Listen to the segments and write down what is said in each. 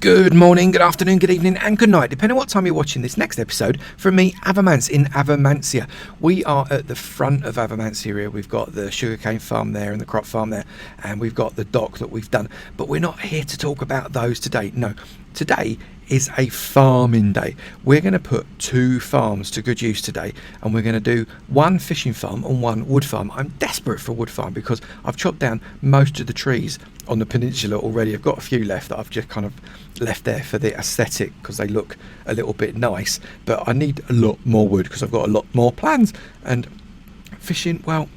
Good morning, good afternoon, good evening and good night, depending on what time you're watching this next episode from me, Avomance in Avomancia. We are at the front of Avomancia here. We've got the sugarcane farm there and the crop farm there, and we've got the dock that we've done. But we're not here to talk about those today. No, today is a farming day. We're going to put two farms to good use today, and we're going to do one fishing farm and one wood farm. I'm desperate for a wood farm because I've chopped down most of the trees on the peninsula already. I've got a few left that I've just kind of left there for the aesthetic because they look a little bit nice, but I need a lot more wood because I've got a lot more plans. And fishing, well,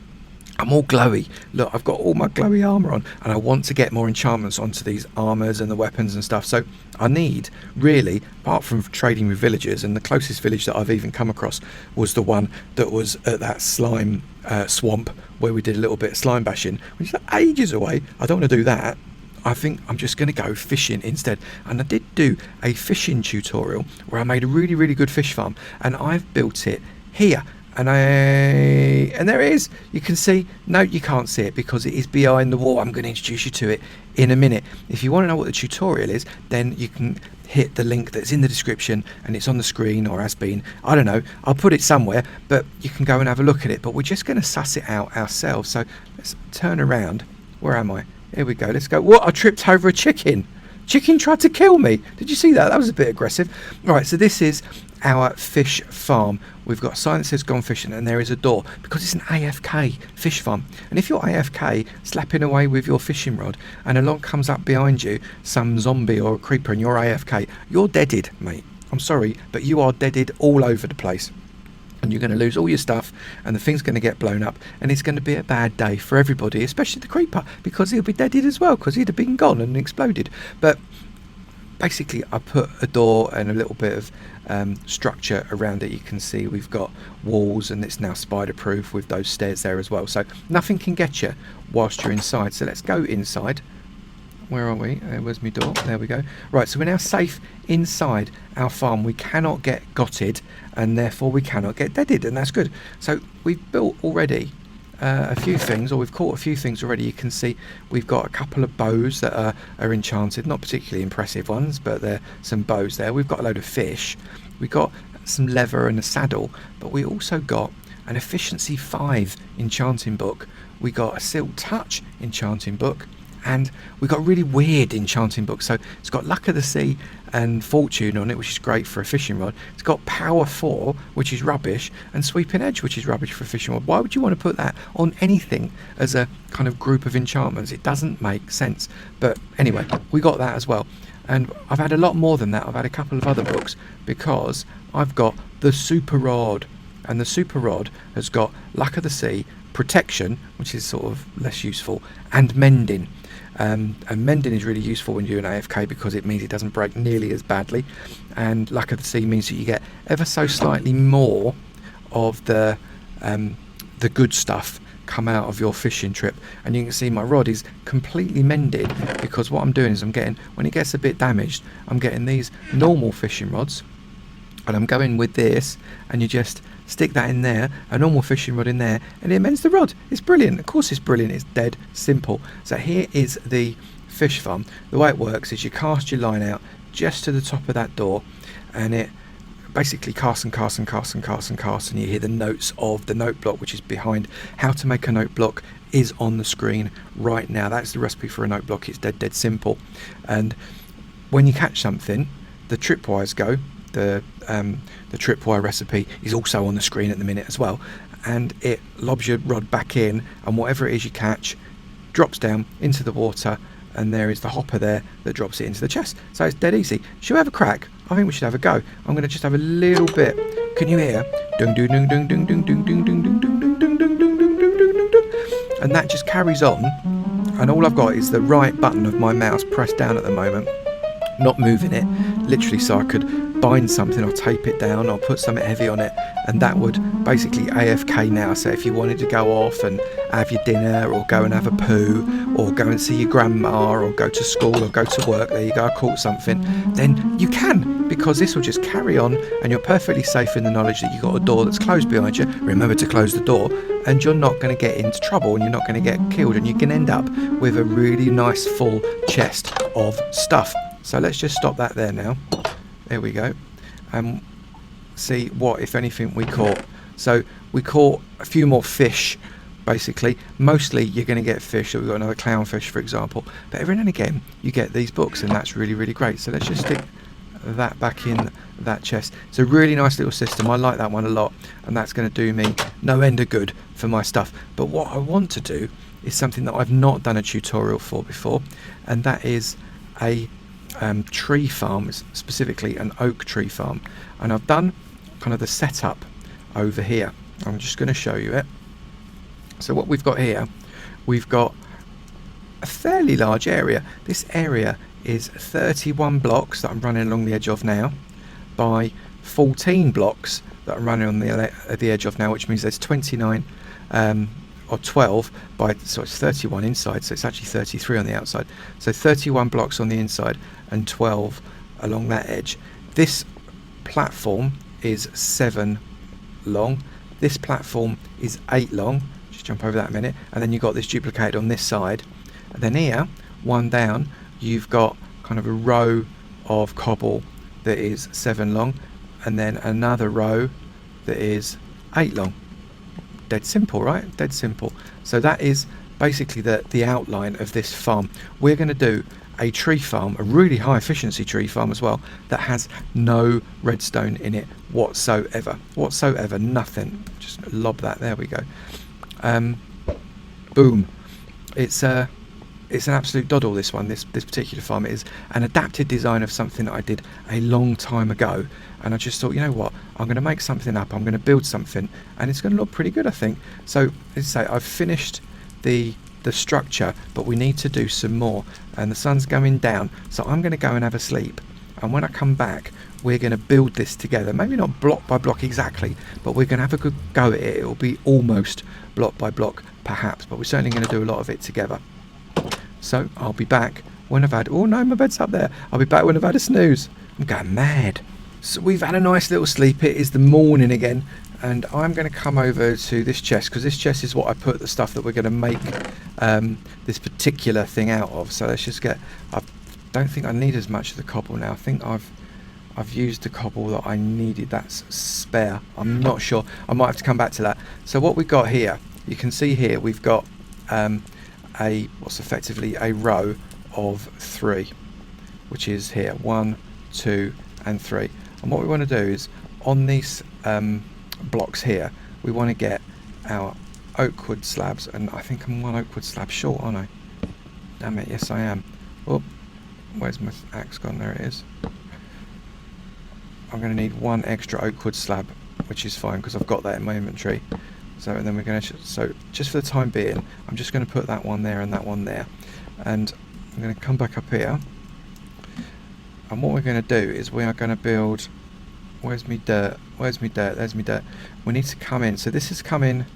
I'm all glowy. Look, I've got all my glowy armour on, and I want to get more enchantments onto these armours and the weapons and stuff. So I need, really, apart from trading with villagers, and the closest village that I've even come across was the one that was at that slime swamp where we did a little bit of slime bashing, which is ages away. I don't want to do that. I think I'm just going to go fishing instead. And I did do a fishing tutorial where I made a really, really good fish farm, and I've built it here. And there it is. You can see. No, you can't see it because it is behind the wall. I'm going to introduce you to it in a minute. If you want to know what the tutorial is, then you can hit the link that's in the description, and it's on the screen or has been. I don't know. I'll put it somewhere, but you can go and have a look at it. But we're just going to suss it out ourselves. So let's turn around. Where am I? Here we go. Let's go. What? I tripped over a chicken. Chicken tried to kill me. Did you see that? That was a bit aggressive. Right, so this is our fish farm. We've got a sign that says gone fishing, and there is a door because it's an AFK fish farm. And if you're AFK slapping away with your fishing rod and along comes up behind you some zombie or a creeper and you're AFK, you're deaded, mate. I'm sorry, but you are deaded all over the place. And you're going to lose all your stuff, and the thing's going to get blown up, and it's going to be a bad day for everybody, especially the creeper, because he'll be deaded as well, because he'd have been gone and exploded. But basically, I put a door and a little bit of structure around it. You can see we've got walls, and it's now spider-proof with those stairs there as well. So nothing can get you whilst you're inside. So let's go inside. Where are we? Where's my door? There we go. Right, so we're now safe inside our farm. We cannot get gotted, and therefore we cannot get deaded, and that's good. So we've built already a few things, or we've caught a few things already. You can see we've got a couple of bows that are enchanted, not particularly impressive ones, but there are some bows there. We've got a load of fish. We've got some leather and a saddle, but we also got an efficiency 5 enchanting book. We got a silk touch enchanting book, and we got a really weird enchanting book. So it's got Luck of the Sea and Fortune on it, which is great for a fishing rod. It's got Power 4, which is rubbish, and Sweeping Edge, which is rubbish for a fishing rod. Why would you want to put that on anything as a kind of group of enchantments? It doesn't make sense. But anyway, we got that as well. And I've had a lot more than that. I've had a couple of other books because I've got the Super Rod. And the Super Rod has got Luck of the Sea, Protection, which is sort of less useful, and Mending. And mending is really useful when you're an AFK because it means it doesn't break nearly as badly, and Luck of the Sea means that you get ever so slightly more of the good stuff come out of your fishing trip. And you can see my rod is completely mended because what I'm doing is I'm getting, when it gets a bit damaged, I'm getting these normal fishing rods, and I'm going with this, and you just stick that in there, a normal fishing rod in there, and it mends the rod. It's brilliant. Of course it's brilliant. It's dead simple. So here is the fish farm. The way it works is you cast your line out just to the top of that door, and it basically casts and casts and casts and casts and casts, and you hear the notes of the note block, which is behind. How to make a note block is on the screen right now. That's the recipe for a note block. It's dead simple. And when you catch something, the tripwires go. The tripwire recipe is also on the screen at the minute as well, and it lobs your rod back in, and whatever it is you catch drops down into the water, and there is the hopper there that drops it into the chest. So it's dead easy. Should we have a crack? I think we should have a go. I'm going to just have a little bit. Can you hear? Dung dung dung dung dung dung dung dung dung dung dung dung dung dung dung dung dung, and that just carries on. And all I've got is the right button of my mouse pressed down at the moment, not moving it, literally, so I could bind something or tape it down or put something heavy on it, and that would basically AFK now. So if you wanted to go off and have your dinner, or go and have a poo, or go and see your grandma, or go to school, or go to work, there you go, I caught something, then you can, because this will just carry on, and you're perfectly safe in the knowledge that you've got a door that's closed behind you. Remember to close the door, and you're not going to get into trouble, and you're not going to get killed, and you can end up with a really nice full chest of stuff. So let's just stop that there now. There we go. See what, if anything, we caught. So we caught a few more fish, basically. Mostly you're going to get fish. So we've got another clownfish, for example. But every now and again you get these books, and that's really, really great. So let's just stick that back in that chest. It's a really nice little system. I like that one a lot, and that's going to do me no end of good for my stuff. But what I want to do is something that I've not done a tutorial for before, and that is a tree farm, specifically an oak tree farm. And I've done kind of the setup over here. I'm just going to show you it. So what we've got here, we've got a fairly large area. This area is 31 blocks that I'm running along the edge of now by 14 blocks that I'm running on the edge of now, which means there's 29 or 12 by, so it's 31 inside, so it's actually 33 on the outside. So 31 blocks on the inside and 12 along that edge. This platform is 7 long. This platform is 8 long. Just jump over that a minute. And then you've got this duplicated on this side. And then here, one down, you've got kind of a row of cobble that is 7 long. And then another row that is 8 long. Dead simple, right? Dead simple. So that is basically the outline of this farm. We're going to do a tree farm, a really high efficiency tree farm as well, that has no redstone in it whatsoever. Nothing. Just lob that. There we go. Boom. It's an absolute doddle, this one. This particular farm. It is an adapted design of something that I did a long time ago, and I just thought, you know what, I'm going to make something up. I'm going to build something, and it's going to look pretty good, I think. So as I say, I've finished the structure, but we need to do some more, and the sun's going down, so I'm going to go and have a sleep, and when I come back we're going to build this together. Maybe not block by block exactly, but we're going to have a good go at it. It'll be almost block by block perhaps, but we're certainly going to do a lot of it together. So I'll be back when I've had, oh no, my bed's up there. I'll be back when I've had a snooze. I'm going mad. So we've had a nice little sleep. It is the morning again, and I'm going to come over to this chest, because this chest is what I put the stuff that we're going to make this particular thing out of. So let's just get, I don't think I need as much of the cobble now. I think I've used the cobble that I needed. That's spare. I'm not sure. I might have to come back to that. So what we've got here, you can see here we've got what's effectively a row of 3, which is here 1, 2 and 3. And what we want to do is on these blocks here, we want to get our oak wood slabs, and I think I'm 1 oak wood slab short, aren't I? Damn it, yes I am. Oh, where's my axe gone? There it is. I'm going to need 1 extra oak wood slab, which is fine because I've got that in my inventory. So, and then we're going to, so just for the time being, I'm just going to put that one there and that one there, and I'm going to come back up here, and what we're going to do is we are going to build, where's me dirt, there's me dirt, we need to come in, so this is come in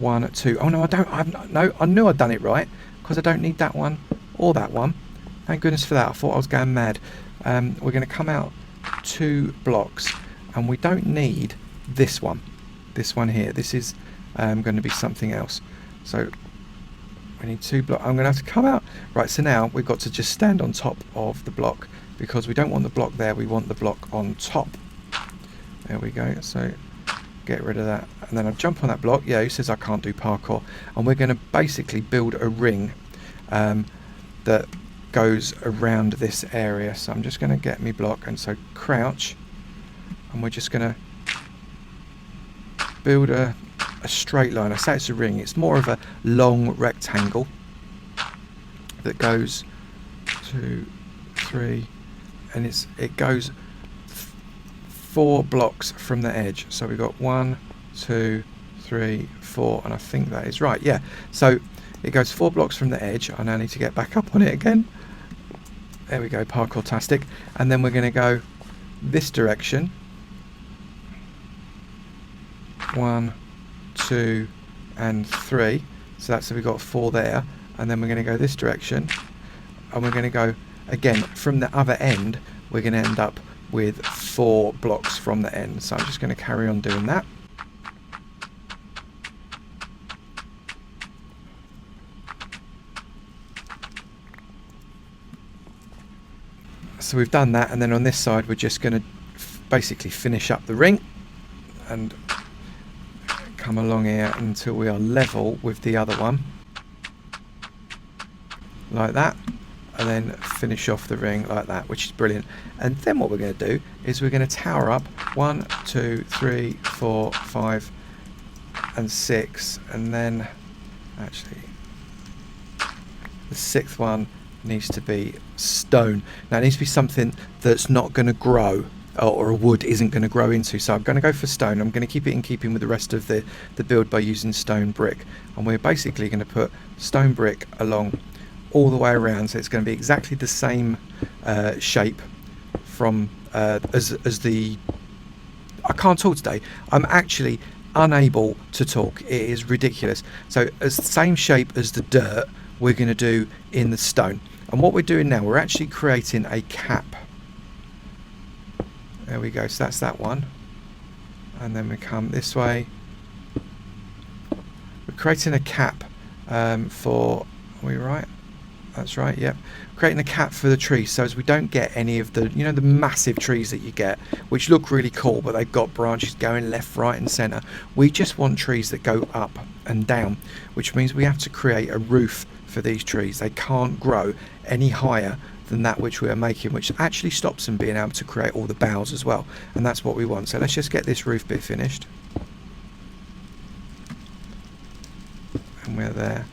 1, 2, oh no I don't, no, I knew I'd done it right, because I don't need that one or that one, thank goodness for that. I thought I was going mad. We're going to come out 2 blocks, and we don't need this one here. This is going to be something else, so we need 2 blocks. I'm going to have to come out, right, so now we've got to just stand on top of the block, because we don't want the block there, we want the block on top. There we go, so get rid of that, and then I'll jump on that block. Yeah, who says I can't do parkour? And we're going to basically build a ring that goes around this area. So I'm just going to get me block, and so crouch, and we're just going to build a straight line. I say it's a ring, it's more of a long rectangle that goes 2, 3, and it goes 4 blocks from the edge. So we've got 1, 2, 3, 4, and I think that is right. Yeah, so it goes 4 blocks from the edge. I now need to get back up on it again. There we go, parkour-tastic. And then we're going to go this direction. 1, 2 and 3, so that's, so we've got 4 there, and then we're going to go this direction, and we're going to go again from the other end. We're going to end up with 4 blocks from the end, so I'm just going to carry on doing that. So we've done that, and then on this side we're just going to basically finish up the ring and come along here until we are level with the other one, like that, and then finish off the ring like that, which is brilliant. And then what we're going to do is we're going to tower up 1, 2, 3, 4, 5 and 6, and then actually the 6th one needs to be stone. Now it needs to be something that's not going to grow, or a wood isn't going to grow into. So I'm going to go for stone. I'm going to keep it in keeping with the rest of the build by using stone brick, and we're basically going to put stone brick along all the way around, so it's going to be exactly the same shape from as the... I can't talk today. I'm actually unable to talk. It is ridiculous. So as the same shape as the dirt, we're going to do in the stone. And what we're doing now, we're actually creating a cap. There we go. So that's that one. And then we come this way. We're creating a cap for... Are we right? That's right, yep. Creating a cap for the trees, so as we don't get any of the, the massive trees that you get, which look really cool, but they've got branches going left, right and centre. We just want trees that go up and down, which means we have to create a roof for these trees. They can't grow any higher than that which we are making, which actually stops them being able to create all the boughs as well. And that's what we want. So let's just get this roof bit finished. And we're there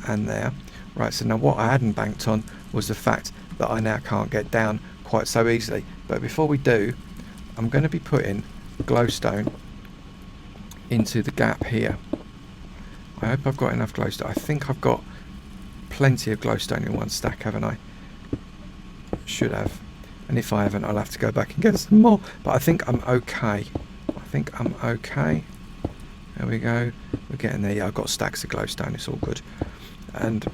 and there. Right, so now what I hadn't banked on was the fact that I now can't get down quite so easily. But before we do, I'm going to be putting glowstone into the gap here. I hope I've got enough glowstone. I think I've got plenty of glowstone in one stack, haven't I? Should have. And if I haven't, I'll have to go back and get some more. But I think I'm okay. There we go. We're getting there. Yeah, I've got stacks of glowstone. It's all good. And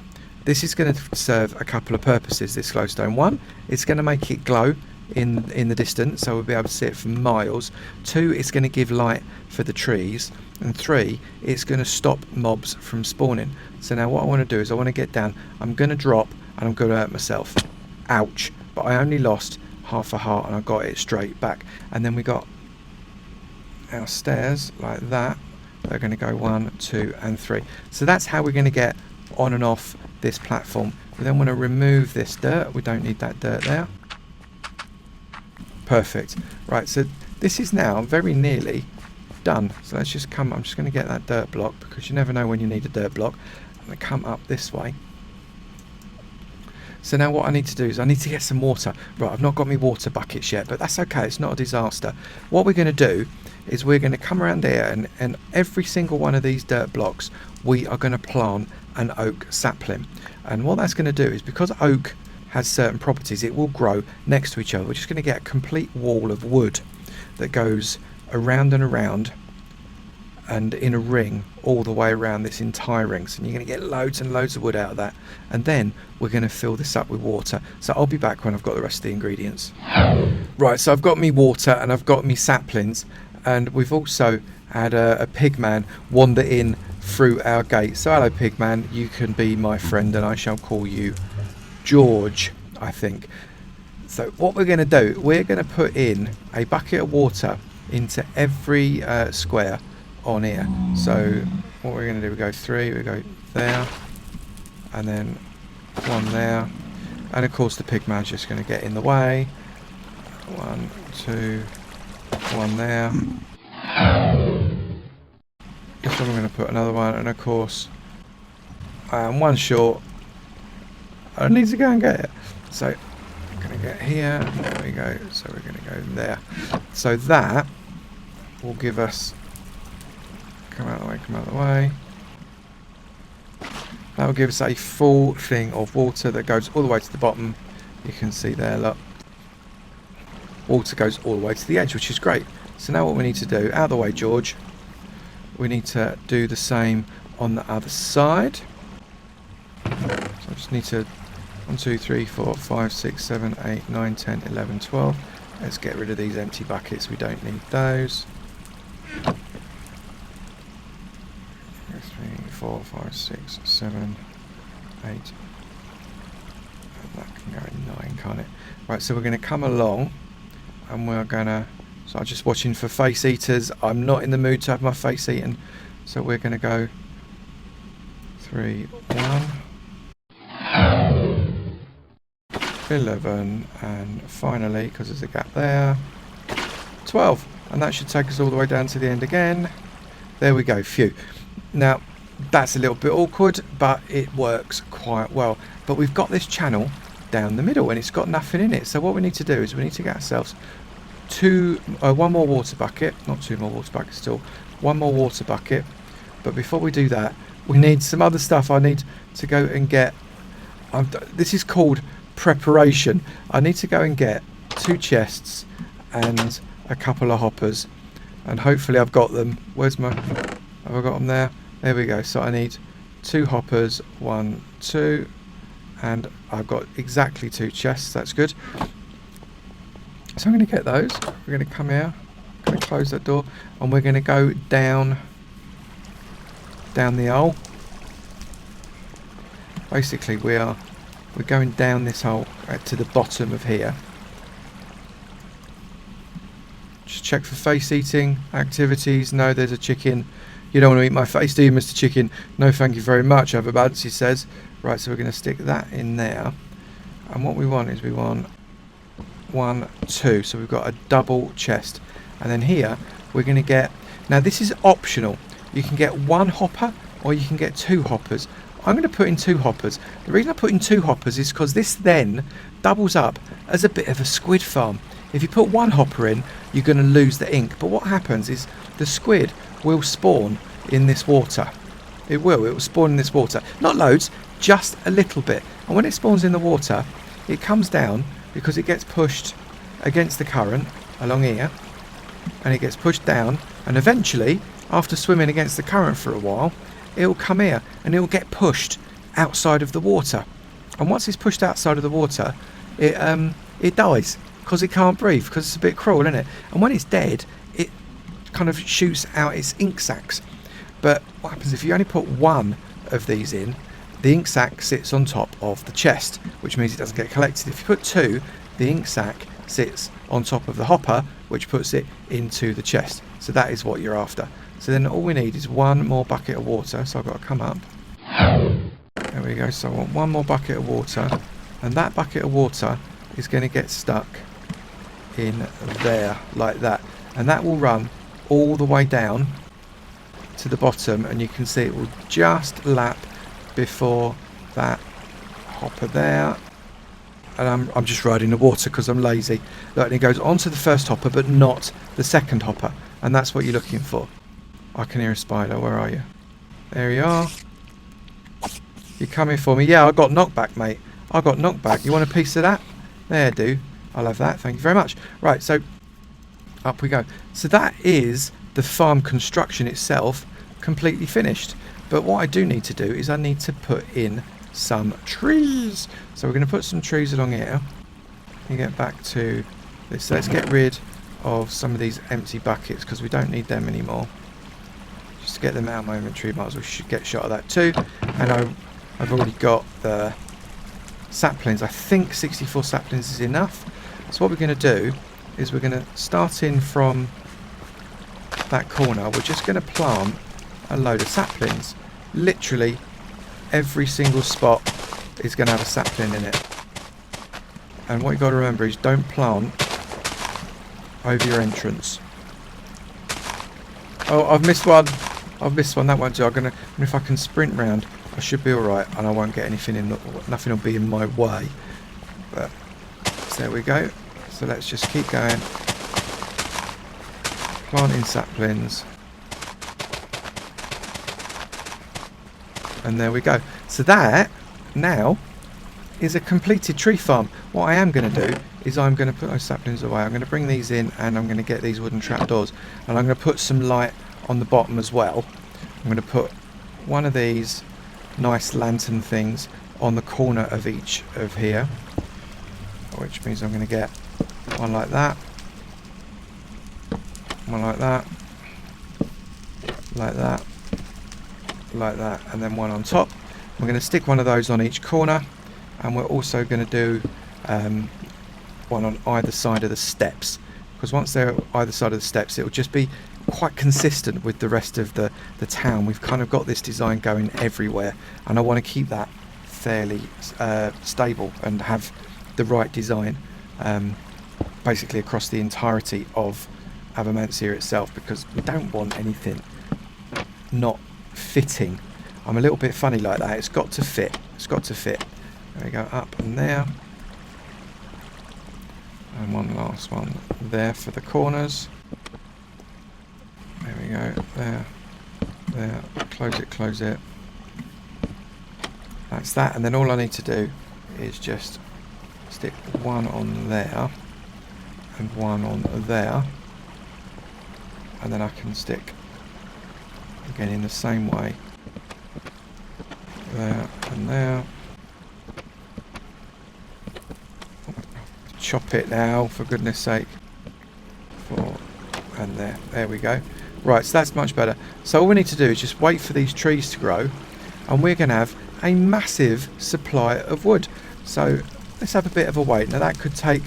this is going to serve a couple of purposes, this glowstone. One, it's going to make it glow in the distance, so we'll be able to see it for miles. Two, it's going to give light for the trees. And three, it's going to stop mobs from spawning. So now what I want to do is I want to get down. I'm going to drop and I'm going to hurt myself. Ouch. But I only lost half a heart and I got it straight back. And then we got our stairs like that. They're going to go 1, 2 and 3. So that's how we're going to get on and off this platform. We then want to remove this dirt. We don't need that dirt there. Perfect. Right, so this is now very nearly done. So let's just come, I'm just going to get that dirt block, because you never know when you need a dirt block. I'm going to come up this way. So now what I need to do is I need to get some water. Right, I've not got my water buckets yet, but that's okay, it's not a disaster. What we're going to do is we're going to come around here, and every single one of these dirt blocks we are going to plant an oak sapling. And what that's going to do is, because oak has certain properties, it will grow next to each other. We're just going to get a complete wall of wood that goes around and around and in a ring all the way around this entire ring. So you're going to get loads and loads of wood out of that, and then we're going to fill this up with water. So I'll be back when I've got the rest of the ingredients. Right, so I've got me water and I've got me saplings, and we've also had a pigman wander in through our gate. So hello pigman, you can be my friend and I shall call you George, I think. So what we're going to do, we're going to put in a bucket of water into every square on here. So what we're going to do, we go 3, we go there, and then 1 there, and of course the pigman's just going to get in the way. 1, 2, 1 there. So I'm going to put another one, and of course I am 1 short. I need to go and get it. So I'm going to get here, there we go. So we're going to go there. So that will give us, come out of the way. That will give us a full thing of water that goes all the way to the bottom. You can see there, look. Water goes all the way to the edge, which is great. So now what we need to do, out of the way George, we need to do the same on the other side. So I just need to 1, 2, 3, 4, 5, 6, 7, 8, 9, 10, 11, 12. Let's get rid of these empty buckets, we don't need those. 3, 4, 5, 6, 7, 8, That can go in 9, can't it? Right, so we're going to come along and we're going to... So I'm just watching for face eaters. I'm not in the mood to have my face eaten. So we're going to go 3, 1, 11, and finally, because there's a gap there, 12. And that should take us all the way down to the end again. There we go, phew. Now, that's a little bit awkward, but it works quite well. But we've got this channel down the middle and it's got nothing in it. So what we need to do is we need to get ourselves one more water bucket. Not 2 more water buckets, still 1 more water bucket. But before we do that, we need some other stuff. I need to go and get... this is called preparation. I need to go and get 2 chests and a couple of hoppers. And hopefully I've got them. Where's my... Have I got them there? There we go. So I need 2 hoppers. 1, 2. And I've got exactly 2 chests. That's good. So I'm going to get those. We're going to come here. I'm going to close that door. And we're going to go down the hole. Basically we're going down this hole to the bottom of here. Just check for face eating activities. No, there's a chicken. You don't want to eat my face, do you, Mr. Chicken? No, thank you very much, Avomance, he says. Right, so we're going to stick that in there. And what we want is we want 1, 2. So we've got a double chest. And then here, we're going to get... Now, this is optional. You can get 1 hopper or you can get 2 hoppers. I'm going to put in 2 hoppers. The reason I put in 2 hoppers is because this then doubles up as a bit of a squid farm. If you put 1 hopper in, you're going to lose the ink. But what happens is the squid will spawn in this water. It will spawn in this water. Not loads, just a little bit. And when it spawns in the water, it comes down because it gets pushed against the current along here. And it gets pushed down. And eventually, after swimming against the current for a while, it'll come here and it'll get pushed outside of the water. And once it's pushed outside of the water, it dies because it can't breathe, because it's a bit cruel, isn't it? And when it's dead, it kind of shoots out its ink sacs. But what happens if you only put 1 of these in, the ink sac sits on top of the chest, which means it doesn't get collected. If you put 2, the ink sac sits on top of the hopper, which puts it into the chest. So that is what you're after. So then all we need is 1 more bucket of water. So I've got to come up. There we go. So I want 1 more bucket of water. And that bucket of water is going to get stuck in there like that. And that will run all the way down to the bottom. And you can see it will just lap before that hopper there. And I'm just riding the water because I'm lazy. Look, and it goes onto the first hopper but not the second hopper. And that's what you're looking for. I can hear a spider. Where are you? There you are. You're coming for me. Yeah, I got knockback, mate. I got knockback. You want a piece of that? There, do. I'll have that. Thank you very much. Right, so up we go. So that is the farm construction itself completely finished. But what I do need to do is I need to put in some trees. So we're going to put some trees along here. And get back to this. So let's get rid of some of these empty buckets because we don't need them anymore. Just to get them out of my inventory, might as well get shot of that too. And I've already got the saplings. I think 64 saplings is enough. So what we're going to do is we're going to start in from that corner. We're just going to plant a load of saplings. Literally every single spot is going to have a sapling in it. And what you've got to remember is don't plant over your entrance. Oh, I've missed one. I've missed one. That won't do. And if I can sprint round, I should be all right, and I won't get anything in. Nothing will be in my way. But so there we go. So let's just keep going. Planting saplings. And there we go. So that now is a completed tree farm. What I am going to do is I'm going to put those saplings away. I'm going to bring these in and I'm going to get these wooden trapdoors. And I'm going to put some light on the bottom as well. I'm going to put one of these nice lantern things on the corner of each of here. Which means I'm going to get one like that. One like that. Like that. Like that. And then one on top. I'm going to stick one of those on each corner. and we're also going to do one on either side of the steps, because once they're either side of the steps, it'll just be quite consistent with the rest of the town. We've kind of got this design going everywhere, and I want to keep that fairly stable and have the right design basically across the entirety of Avomancia itself, because we don't want anything not fitting. I'm a little bit funny like that. It's got to fit. It's got to fit. There we go, up and there. And one last one there for the corners. There we go, there, there, close it. That's that, and then all I need to do is just stick one on there and one on there, and then I can stick again in the same way, there and there. Chop it now, for goodness sake. And there we go. Right, so that's much better. So all we need to do is just wait for these trees to grow, and we're going to have a massive supply of wood. So let's have a bit of a wait. Now that could take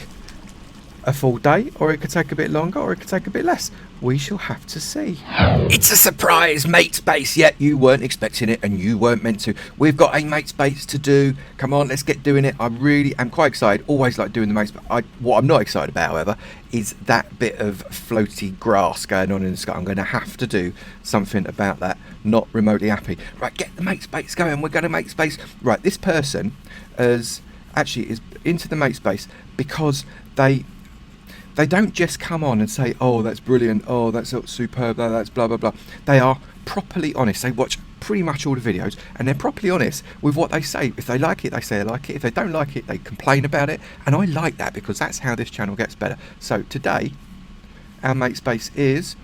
a full day, or it could take a bit longer, or it could take a bit less. We shall have to see. It's a surprise mate's base. Yet you weren't expecting it, and you weren't meant to. We've got a mate's base to do. Come on, let's get doing it. I really am quite excited. Always like doing the mate's base. What I'm not excited about, however, is that bit of floaty grass going on in the sky. I'm going to have to do something about that. Not remotely happy. Right, get the mate's base going. We're going to mate's base. Right, this person is into the mate's base because they don't just come on and say, oh, that's brilliant, oh, that's superb, that's blah, blah, blah. They are properly honest. They watch pretty much all the videos, and they're properly honest with what they say. If they like it, they say they like it. If they don't like it, they complain about it. And I like that, because that's how this channel gets better. So today, our mate's base is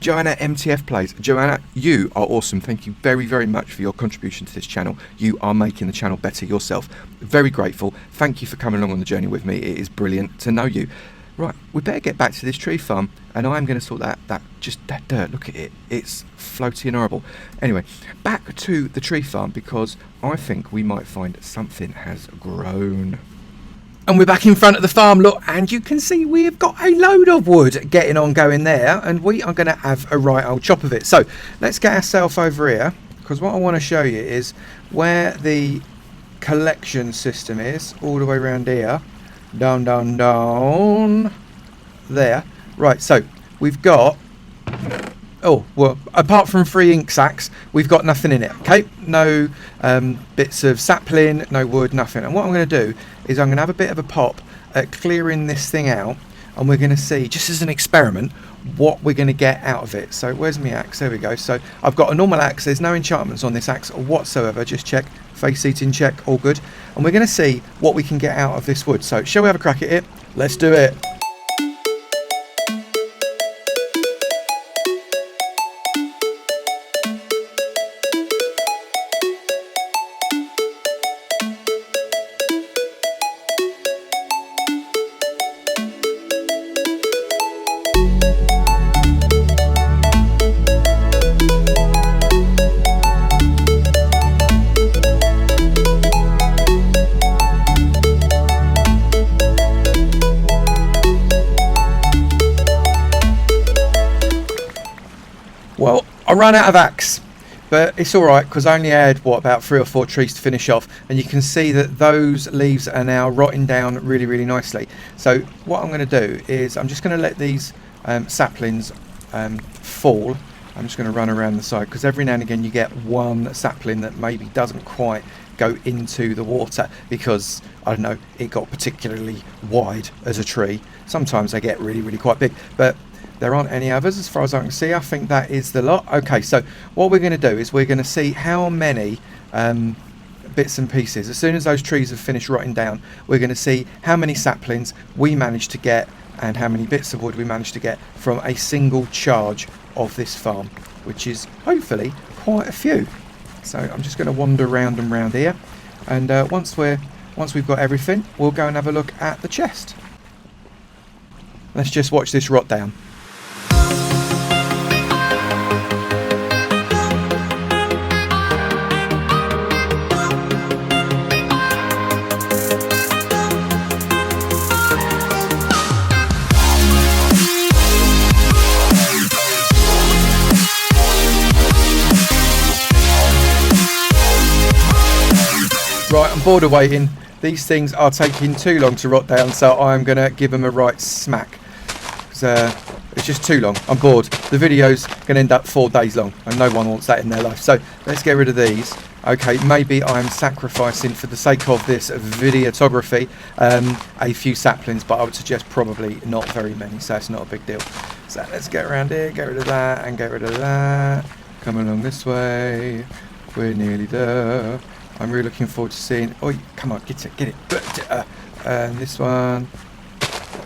Joanna MTF Plays. Joanna, you are awesome. Thank you very, very much for your contribution to this channel. You are making the channel better yourself. Very grateful. Thank you for coming along on the journey with me. It is brilliant to know you. Right, we better get back to this tree farm, and I'm going to sort that dirt. Look at it. It's floaty and horrible. Anyway, back to the tree farm, because I think we might find something has grown. And we're back in front of the farm, look, and you can see we've got a load of wood getting on going there, and we are going to have a right old chop of it. So let's get ourselves over here, because what I want to show you is where the collection system is, all the way around here, down there. Right, so we've got, oh, well, apart from 3 ink sacks, we've got nothing in it, okay? No bits of sapling, no wood, nothing. And what I'm going to do is I'm going to have a bit of a pop at clearing this thing out, and we're going to see, just as an experiment, what we're going to get out of it. So where's my axe? There we go. So I've got a normal axe. There's no enchantments on this axe whatsoever. Just check. Face heating check. All good. And we're going to see what we can get out of this wood. So shall we have a crack at it? Let's do it. Well, I ran out of axe, but it's alright, because I only had, about 3 or 4 trees to finish off, and you can see that those leaves are now rotting down really, really nicely. So what I'm going to do is I'm just going to let these saplings fall. I'm just going to run around the side, because every now and again you get one sapling that maybe doesn't quite go into the water because, I don't know, it got particularly wide as a tree. Sometimes they get really, really quite big, but there aren't any others as far as I can see. I think that is the lot. Okay, so what we're going to do is we're going to see how many bits and pieces, as soon as those trees have finished rotting down, we're going to see how many saplings we managed to get and how many bits of wood we managed to get from a single charge of this farm, which is hopefully quite a few. So I'm just going to wander round and round here, and once we've got everything, we'll go and have a look at the chest. Let's just watch this rot down. Right, I'm bored of waiting. These things are taking too long to rot down, so I'm going to give them a right smack. It's just too long. I'm bored. The video's going to end up 4 days long, and no one wants that in their life. So let's get rid of these. Okay, maybe I'm sacrificing, for the sake of this videography, a few saplings, but I would suggest probably not very many, so it's not a big deal. So let's get around here, get rid of that, and get rid of that. Come along this way. We're nearly there. I'm really looking forward to seeing... Oh, come on, get it. And this one.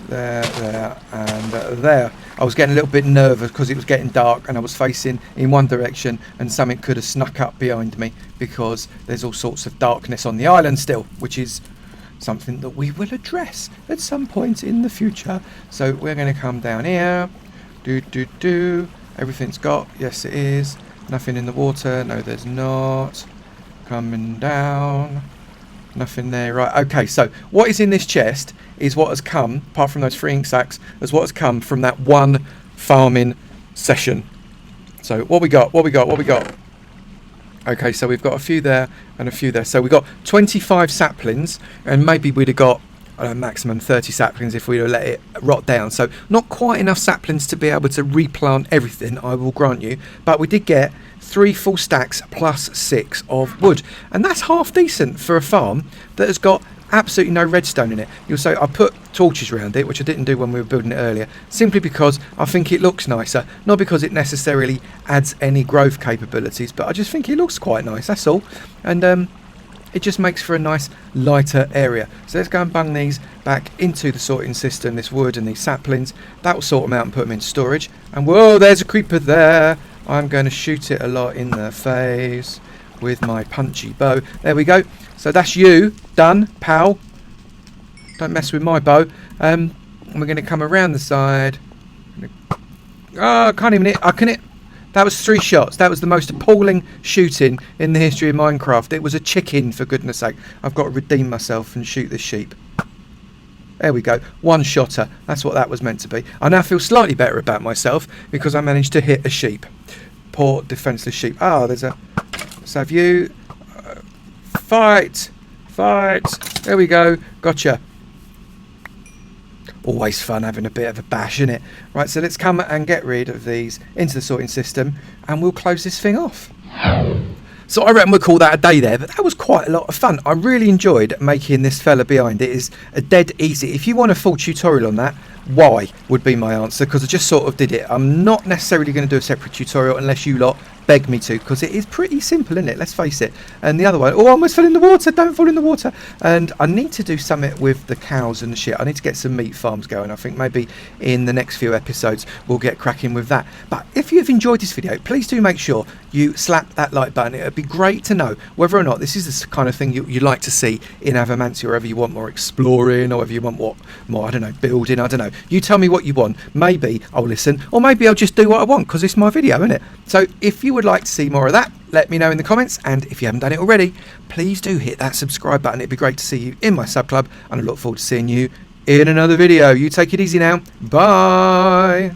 There, and there. I was getting a little bit nervous because it was getting dark and I was facing in one direction and something could have snuck up behind me, because there's all sorts of darkness on the island still, which is something that we will address at some point in the future. So we're going to come down here. Everything's got... Yes, it is. Nothing in the water. No, there's not. Coming down. Nothing there. Right, okay, so what is in this chest is what has come, apart from those 3 ink sacks, is what has come from that one farming session. So what we got? Okay, so we've got a few there and a few there. So we've got 25 saplings, and maybe we'd have got maximum 30 saplings if we let it rot down. So not quite enough saplings to be able to replant everything, I will grant you, but we did get 3 full stacks plus 6 of wood, and that's half decent for a farm that has got absolutely no redstone in it. You'll say I put torches around it, which I didn't do when we were building it earlier, simply because I think it looks nicer, not because it necessarily adds any growth capabilities, but I just think it looks quite nice, that's all. And it just makes for a nice lighter area. So let's go and bung these back into the sorting system, this wood and these saplings. That will sort them out and put them in storage. And whoa, there's a creeper there. I'm going to shoot it a lot in the face with my punchy bow. There we go. So that's you done, pal. Don't mess with my bow. And we're going to come around the side. Oh, I can't even hit. I can hit. That was 3 shots. That was the most appalling shooting in the history of Minecraft. It was a chicken, for goodness sake. I've got to redeem myself and shoot this sheep. There we go. 1-shotter. That's what that was meant to be. I now feel slightly better about myself because I managed to hit a sheep. Poor defenceless sheep. Ah, there's a... Let's have you. Fight. There we go. Gotcha. Always fun having a bit of a bash, isn't it? Right, so let's come and get rid of these into the sorting system and we'll close this thing off. So I reckon we'll call that a day there, but that was quite a lot of fun. I really enjoyed making this fella behind. It is a dead easy. If you want a full tutorial on that, why would be my answer, because I just sort of did it. I'm not necessarily going to do a separate tutorial unless you lot beg me to, because it is pretty simple, isn't it? Let's face it. And the other one, oh, I almost fell in the water. Don't fall in the water. And I need to do something with the cows and the shit. I need to get some meat farms going. I think maybe in the next few episodes we'll get cracking with that. But if you've enjoyed this video, please do make sure you slap that like button. It would be great to know whether or not this is the kind of thing you'd like to see in Avomancia, or whether you want more exploring, or whether you want more, I don't know, building, I don't know. You tell me what you want. Maybe I'll listen, or maybe I'll just do what I want, because it's my video, isn't it? So if you would like to see more of that, let me know in the comments, and if you haven't done it already, please do hit that subscribe button. It'd be great to see you in my sub club, and I look forward to seeing you in another video. You take it easy now. Bye.